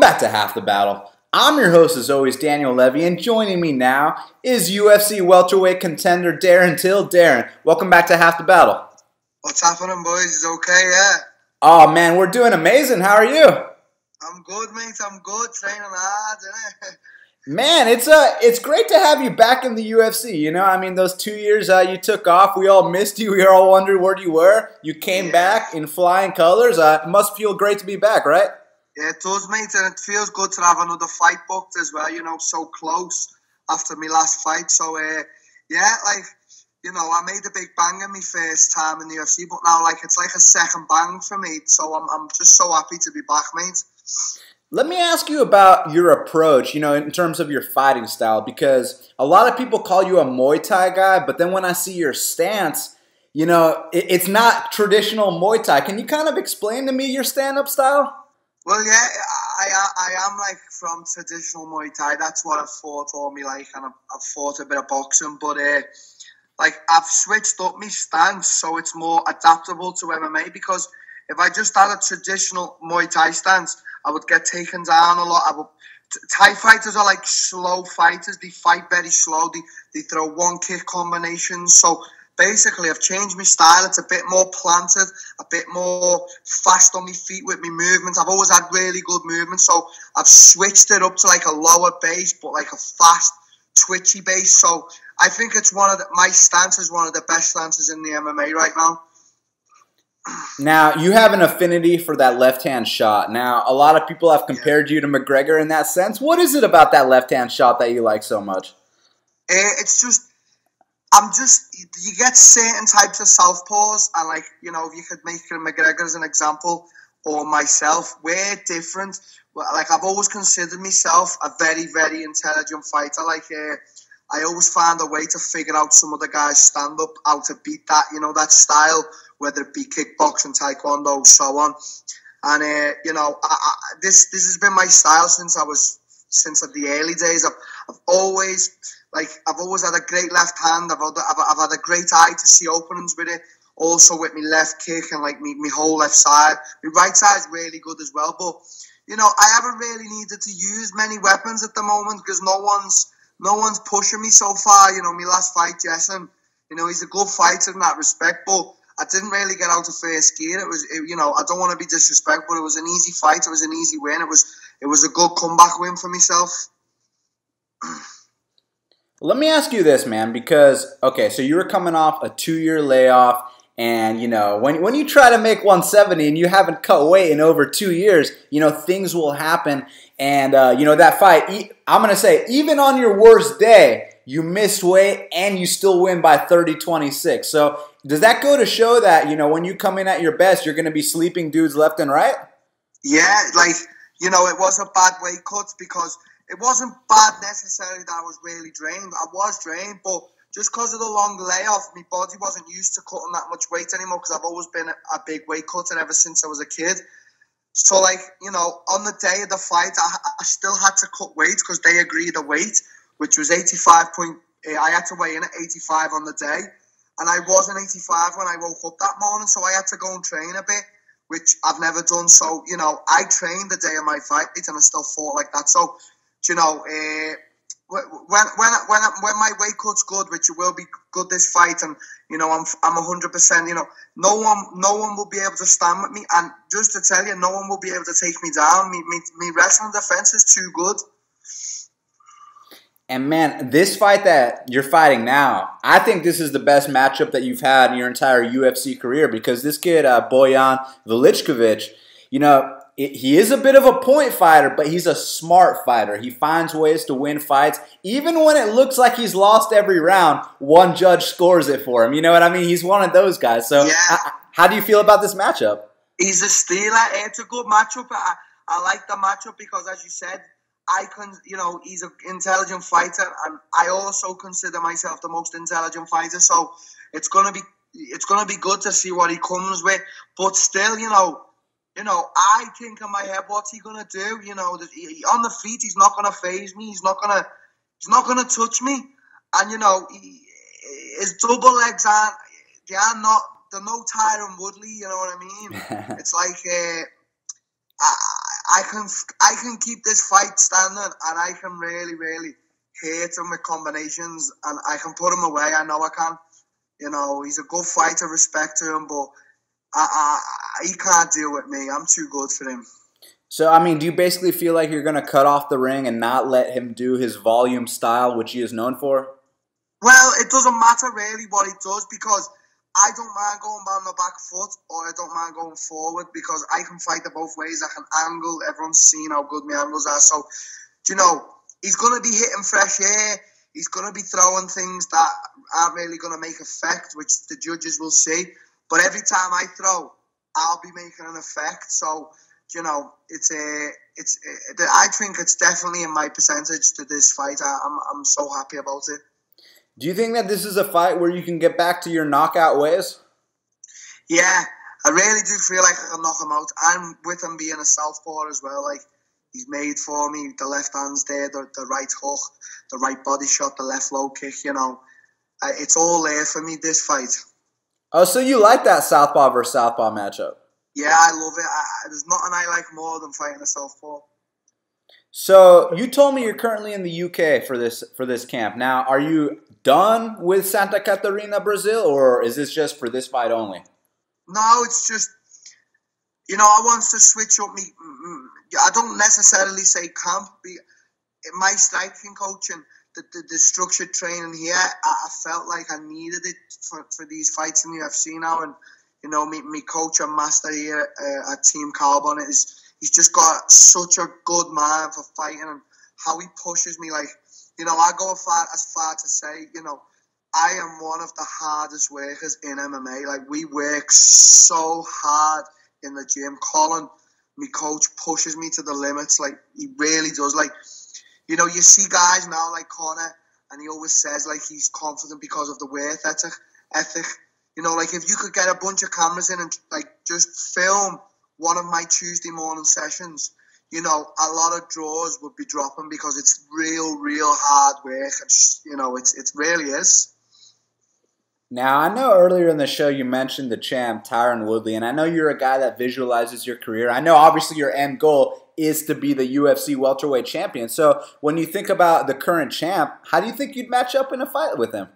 back to Half the Battle. I'm your host, as always, Daniel Levi, and joining me now is UFC welterweight contender Darren Till. Darren, welcome back to Half the Battle. What's happening, boys? Is okay, yeah? Oh, man, we're doing amazing. How are you? I'm good, mate. I'm good. Training hard, innit? Man, it's great to have you back in the UFC. You know, I mean, those 2 years you took off, we all missed you. We all wondered where you were. You came back in flying colors. It must feel great to be back, right? Yeah, it does, mate, and it feels good to have another fight booked as well, you know, so close after my last fight. So, yeah, like, you know, I made a big bang in my first time in the UFC, but now, like, it's like a second bang for me. So I'm just so happy to be back, mate. Let me ask you about your approach, you know, in terms of your fighting style, because a lot of people call you a Muay Thai guy, but then when I see your stance, you know, it's not traditional Muay Thai. Can you kind of explain to me your stand-up style? Well, yeah, I am, like, from traditional Muay Thai. That's what I've fought all my life, and I've fought a bit of boxing. But, like, I've switched up my stance so it's more adaptable to MMA, because if I just had a traditional Muay Thai stance, I would get taken down a lot. Thai fighters are like slow fighters. They fight very slow. They throw one-kick combinations. So basically, I've changed my style. It's a bit more planted, a bit more fast on my feet with my movements. I've always had really good movement, so I've switched it up to like a lower base, but like a fast, twitchy base. So I think it's my stance is one of the best stances in the MMA right now. Now, you have an affinity for that left-hand shot. Now, a lot of people have compared you to McGregor in that sense. What is it about that left-hand shot that you like so much? It's just, you get certain types of southpaws, and like, you know, if you could make McGregor as an example, or myself, we're different. Like, I've always considered myself a very, very intelligent fighter. Like, I always find a way to figure out some of the guys' stand-up, how to beat that, you know, that style, whether it be kickboxing, taekwondo, so on. And, you know, this has been my style since the early days. I've always had a great left hand. I've had a great eye to see openings with it. Also with my left kick and like my whole left side. My right side is really good as well. But, you know, I haven't really needed to use many weapons at the moment because no one's pushing me so far. You know, my last fight, Jason, you know, he's a good fighter in that respect, but I didn't really get out of first gear. You know, I don't want to be disrespectful, but it was an easy fight. It was an easy win. It was a good comeback win for myself. Let me ask you this, man, because, okay, so you were coming off a 2-year layoff, and, you know, when you try to make 170 and you haven't cut weight in over 2 years, you know, things will happen. And, you know, that fight, I'm going to say, even on your worst day, you missed weight and you still win by 30-26. So does that go to show that, you know, when you come in at your best, you're going to be sleeping dudes left and right? Yeah, like, you know, it was a bad weight cut because it wasn't bad necessarily that I was really drained. I was drained, but just because of the long layoff, my body wasn't used to cutting that much weight anymore because I've always been a big weight cutter ever since I was a kid. So, like, you know, on the day of the fight, I still had to cut weight because they agreed the weight, which was 85 I had to weigh in at 85 on the day. And I wasn't 85 when I woke up that morning, so I had to go and train a bit, which I've never done. So, you know, I trained the day of my fight and I still fought like that. So, you know, when my weight cut's good, which it will be good this fight, and you know I'm 100%. You know, no one will be able to stand with me, and just to tell you, no one will be able to take me down. Me wrestling defense is too good. And man, this fight that you're fighting now, I think this is the best matchup that you've had in your entire UFC career, because this kid, Bojan Velickovic, you know, he is a bit of a point fighter, but he's a smart fighter. He finds ways to win fights. Even when it looks like he's lost every round, one judge scores it for him. You know what I mean? He's one of those guys. So yeah. How do you feel about this matchup? He's a stealer. It's a good matchup. I like the matchup because, as you said, you know, he's an intelligent fighter, and I also consider myself the most intelligent fighter. So it's gonna be good to see what he comes with. But still, you know, I think in my head, what's he gonna do? You know, on the feet, he's not gonna faze me. He's not gonna touch me. And you know, his double legs they're no Tyron Woodley. You know what I mean? It's like I can keep this fight standing, and I can really, really hit him with combinations, and I can put him away. I know I can. You know, he's a good fighter, respect to him, but he can't deal with me. I'm too good for him. So, I mean, do you basically feel like you're going to cut off the ring and not let him do his volume style, which he is known for? Well, it doesn't matter really what he does, because I don't mind going on the back foot, or I don't mind going forward, because I can fight it both ways. I can angle. Everyone's seen how good my angles are. So, you know, he's going to be hitting fresh air. He's going to be throwing things that aren't really going to make effect, which the judges will see. But every time I throw, I'll be making an effect. So, you know, I think it's definitely in my percentage to this fight. I'm so happy about it. Do you think that this is a fight where you can get back to your knockout ways? Yeah, I really do feel like I can knock him out. And with him being a southpaw as well, like, he's made for me. The left hand's there, the right hook, the right body shot, the left low kick, you know. It's all there for me, this fight. Oh, so you like that southpaw versus southpaw matchup? Yeah, I love it. There's nothing I like more than fighting a southpaw. So you told me you're currently in the UK for this camp. Now, are you done with Santa Catarina, Brazil, or is this just for this fight only? No, it's just, you know, I want to switch up me. I don't necessarily say camp. My striking coaching, the structured training here, I felt like I needed it for these fights in the UFC now. And, you know, my coach and master here at Team Carbon, he's just got such a good mind for fighting, and how he pushes me. Like, you know, I go as far to say, you know, I am one of the hardest workers in MMA. Like, we work so hard in the gym. Colin, my coach, pushes me to the limits. Like, he really does. Like, you know, you see guys now like Conor, and he always says, like, he's confident because of the work ethic. You know, like, if you could get a bunch of cameras in and, like, just film one of my Tuesday morning sessions, you know, a lot of draws would be dropping, because it's real hard work. You know, it really is. Now, I know earlier in the show you mentioned the champ, Tyron Woodley, and I know you're a guy that visualizes your career. I know obviously your end goal is to be the UFC welterweight champion. So when you think about the current champ, how do you think you'd match up in a fight with him?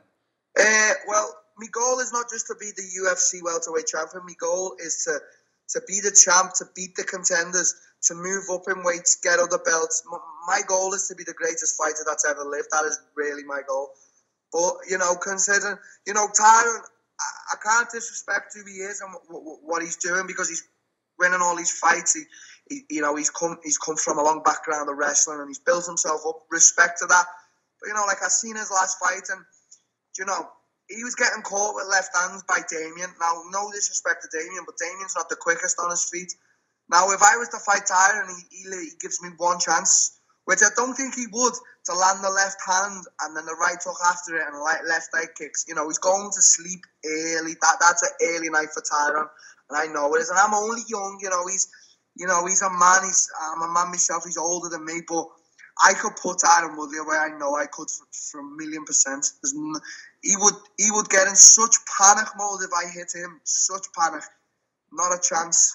Well, my goal is not just to be the UFC welterweight champion. My goal is to be the champ, to beat the contenders, to move up in weights, get other belts. My goal is to be the greatest fighter that's ever lived. That is really my goal. But, you know, considering, you know, Tyron, I can't disrespect who he is and what he's doing, because he's winning all these fights. You know, he's come from a long background of wrestling, and he's built himself up. Respect to that. But, you know, like, I seen his last fight, and, you know, he was getting caught with left hands by Damien. Now, no disrespect to Damien, but Damien's not the quickest on his feet. Now, if I was to fight Tyron, he gives me one chance, which I don't think he would, to land the left hand and then the right hook after it and left leg kicks. You know, he's going to sleep early. That's an early night for Tyron, and I know it is. And I'm only young. You know, he's a man. I'm a man myself. He's older than me, but I could put Tyron Woodley away. I know I could for 1,000,000%. He would get in such panic mode if I hit him. Such panic. Not a chance.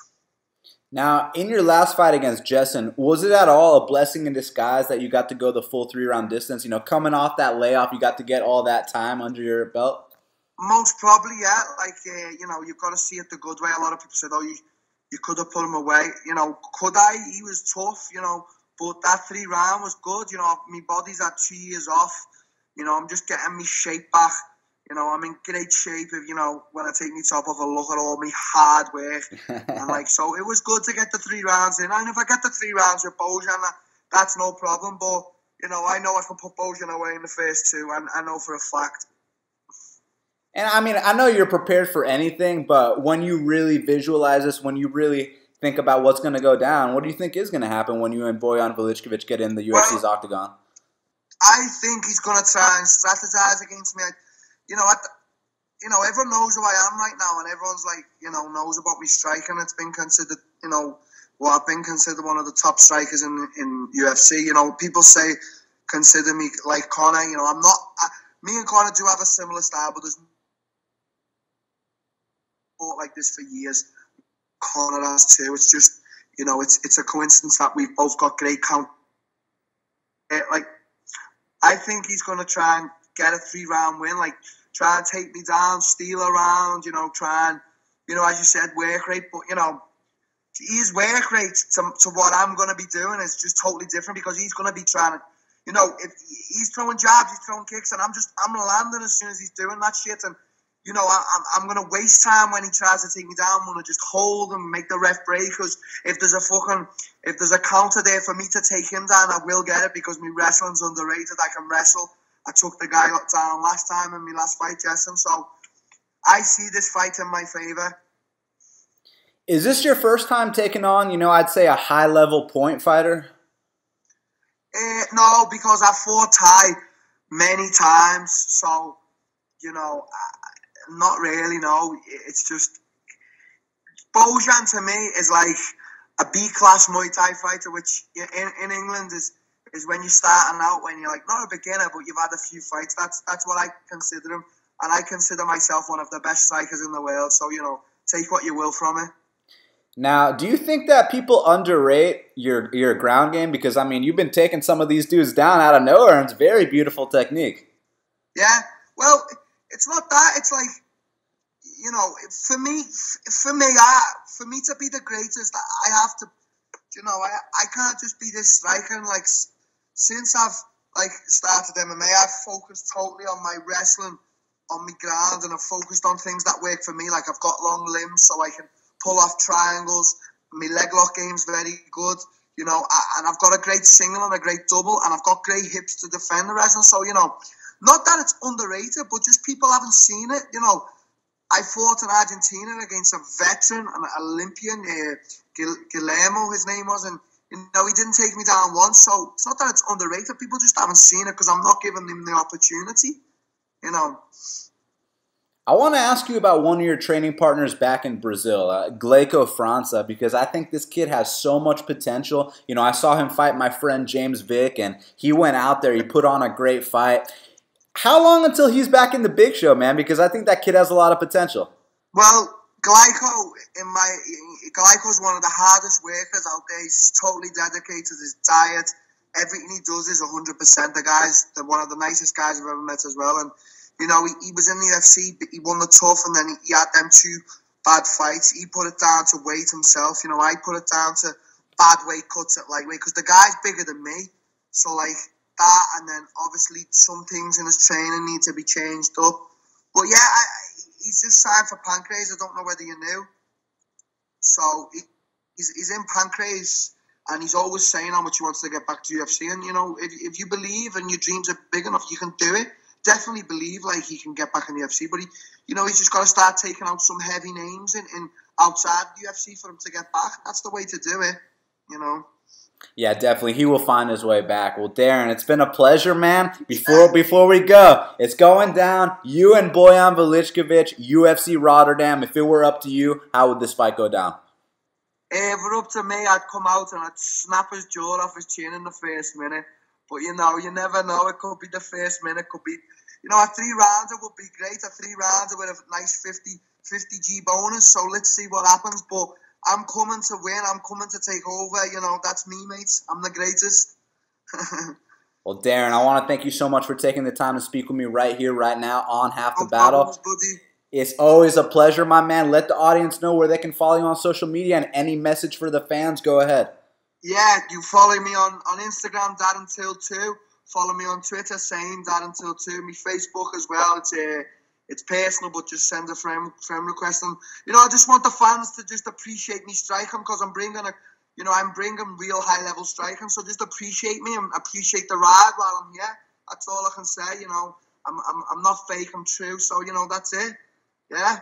Now, in your last fight against Jessen, was it at all a blessing in disguise that you got to go the full 3-round distance? You know, coming off that layoff, you got to get all that time under your belt? Most probably, yeah. Like, you know, you've got to see it the good way. A lot of people said, oh, you could have put him away. You know, could I? He was tough, you know, but that 3-round was good. You know, my body's at 2 years off. You know, I'm just getting my shape back. You know, I'm in great shape. If, you know, when I take my top off, I look at all my hard work. And, like, so it was good to get the 3 rounds in. And if I get the 3 rounds with Bojan, that's no problem. But, you know, I know I can put Bojan away in the first 2. And I know for a fact. And, I mean, I know you're prepared for anything, but when you really visualize this, when you really think about what's going to go down, what do you think is going to happen when you and Bojan Velickovic get in the UFC's octagon? I think he's going to try and strategize against me. You know, everyone knows who I am right now, and everyone's like, you know, knows about me striking. It's been considered, you know, well, I've been considered one of the top strikers in UFC. You know, people say, consider me like Conor. You know, I'm not. Me and Conor do have a similar style, but there's fought like this for years. Conor has too. It's just, you know, it's a coincidence that we've both got great count. Like, I think he's going to try and get a 3-round win, like try and take me down, steal a round, you know, try and, you know, as you said, work rate. But, you know, his work rate to what I'm going to be doing is just totally different, because he's going to be trying to, you know, if he's throwing jabs, he's throwing kicks, and I'm landing as soon as he's doing that shit. And, you know, I'm going to waste time when he tries to take me down. I'm going to just hold him, make the ref break, because if there's a counter there for me to take him down, I will get it, because my wrestling's underrated. I can wrestle. I took the guy down last time in my last fight, Jason. So I see this fight in my favor. Is this your first time taking on, you know, I'd say a high-level point fighter? No, because I fought Ty many times. So, you know, not really, no. It's just, Bojan to me is like a B-class Muay Thai fighter, which in England is when you're starting out, when you're like, not a beginner, but you've had a few fights. That's what I consider him. And I consider myself one of the best strikers in the world. So, you know, take what you will from it. Now, do you think that people underrate your ground game? Because, I mean, you've been taking some of these dudes down out of nowhere, and it's very beautiful technique. Yeah, well, it's not that. It's like, you know, for me to be the greatest, I have to, you know, I can't just be this striker. And like, since I've like started MMA, I've focused totally on my wrestling, on my ground, and I've focused on things that work for me. Like, I've got long limbs, so I can pull off triangles. My leg lock game's very good, you know, and I've got a great single and a great double, and I've got great hips to defend the wrestling. So, you know, not that it's underrated, but just people haven't seen it. You know, I fought in Argentina against a veteran, an Olympian, Guillermo, his name was, and, you know, he didn't take me down once. So it's not that it's underrated. People just haven't seen it because I'm not giving them the opportunity, you know. I want to ask you about one of your training partners back in Brazil, Gaethje França, because I think this kid has so much potential. You know, I saw him fight my friend James Vick, and he went out there. He put on a great fight. How long until he's back in the big show, man? Because I think that kid has a lot of potential. Well, Gaethje's one of the hardest workers out there. He's totally dedicated to his diet. Everything he does is 100%. They're one of the nicest guys I've ever met as well. And, you know, he was in the UFC, but he won the tough, and then he had them 2 bad fights. He put it down to weight himself. You know, I put it down to bad weight cuts at lightweight, because the guy's bigger than me. So, like, that, and then obviously some things in his training need to be changed up. But yeah, he's just signed for Pancrase. I don't know whether you knew. So he's in Pancrase, and he's always saying how much he wants to get back to UFC. And, you know, if you believe and your dreams are big enough, you can do it. Definitely believe like he can get back in the UFC, but he's just got to start taking out some heavy names in outside the UFC for him to get back. That's the way to do it, you know. Yeah, definitely. He will find his way back. Well, Darren, it's been a pleasure, man. Before we go, it's going down. You and Bojan Velickovic, UFC Rotterdam. If it were up to you, how would this fight go down? If it were up to me, I'd come out and I'd snap his jaw off his chin in the first minute. But, you know, you never know. It could be the first minute. Could be, you know, a 3-rounder would be great. A 3-rounder with a nice 50G bonus. So let's see what happens. But I'm coming to win. I'm coming to take over. You know, that's me, mates. I'm the greatest. Well, Darren, I want to thank you so much for taking the time to speak with me right here, right now on Half the Battle. Buddy. It's always a pleasure, my man. Let the audience know where they can follow you on social media, and any message for the fans, go ahead. Yeah, you follow me on Instagram, Darren Till 2. Follow me on Twitter, same Darren Till 2. Me Facebook as well. It's personal, but just send a friend request. And, you know, I just want the fans to just appreciate me striking, because I'm bringing real high level striking. So just appreciate me and appreciate the ride while I'm here. That's all I can say. You know, I'm not fake. I'm true. So, you know, that's it. Yeah.